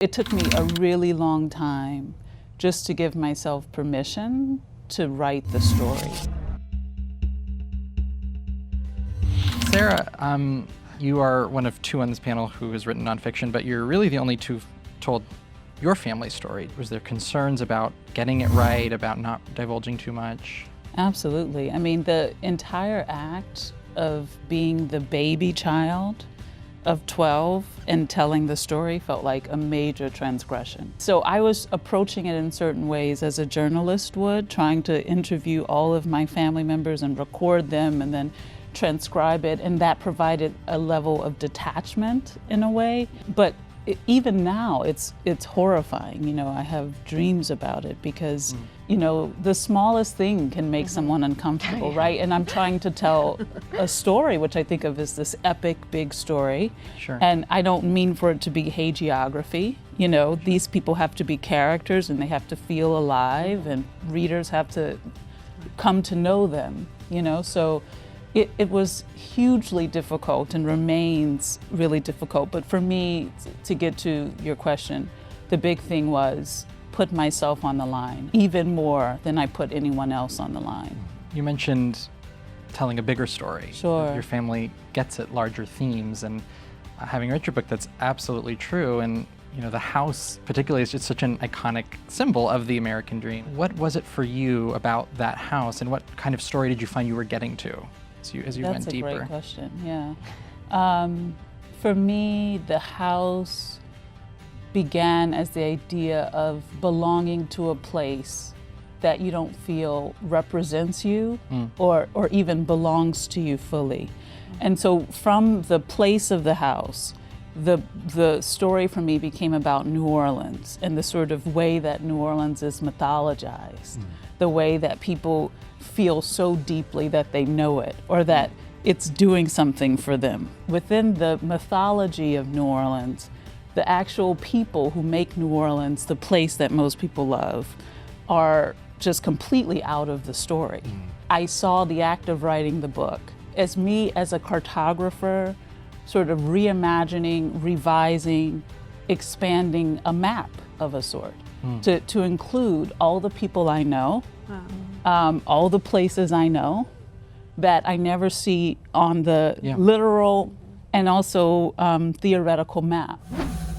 It took me a really long time just to give myself permission to write the story. Sarah, you are one of two on this panel who has written nonfiction, but you're really the only two who've told your family's story. Was there concerns about getting it right, about not divulging too much? Absolutely. I mean, the entire act of being the baby child of 12 and telling the story felt like a major transgression. So I was approaching it in certain ways as a journalist would, trying to interview all of my family members and record them and then transcribe it, and that provided a level of detachment in a way. But even now, it's horrifying. You know, I have dreams about it because, you know, the smallest thing can make someone uncomfortable, right? And I'm trying to tell a story, which I think of as this epic, big story. Sure. And I don't mean for it to be hagiography. You know, these people have to be characters and they have to feel alive, and readers have to come to know them, you know? So it was hugely difficult and remains really difficult. But for me, to get to your question, the big thing was put myself on the line, even more than I put anyone else on the line. You mentioned telling a bigger story. Sure. Your family gets at larger themes, and having read your book, that's absolutely true. And you know, the house particularly is just such an iconic symbol of the American dream. What was it for you about that house, and what kind of story did you find you were getting to as you went deeper? That's a great question, yeah. For me, the house began as the idea of belonging to a place that you don't feel represents you or even belongs to you fully. And so from the place of the house, the story for me became about New Orleans and the sort of way that New Orleans is mythologized, the way that people feel so deeply that they know it or that it's doing something for them. Within the mythology of New Orleans, the actual people who make New Orleans the place that most people love are just completely out of the story. I saw the act of writing the book as me as a cartographer, sort of reimagining, revising, expanding a map of a sort to include all the people I know, all the places I know that I never see on the literal and also theoretical map.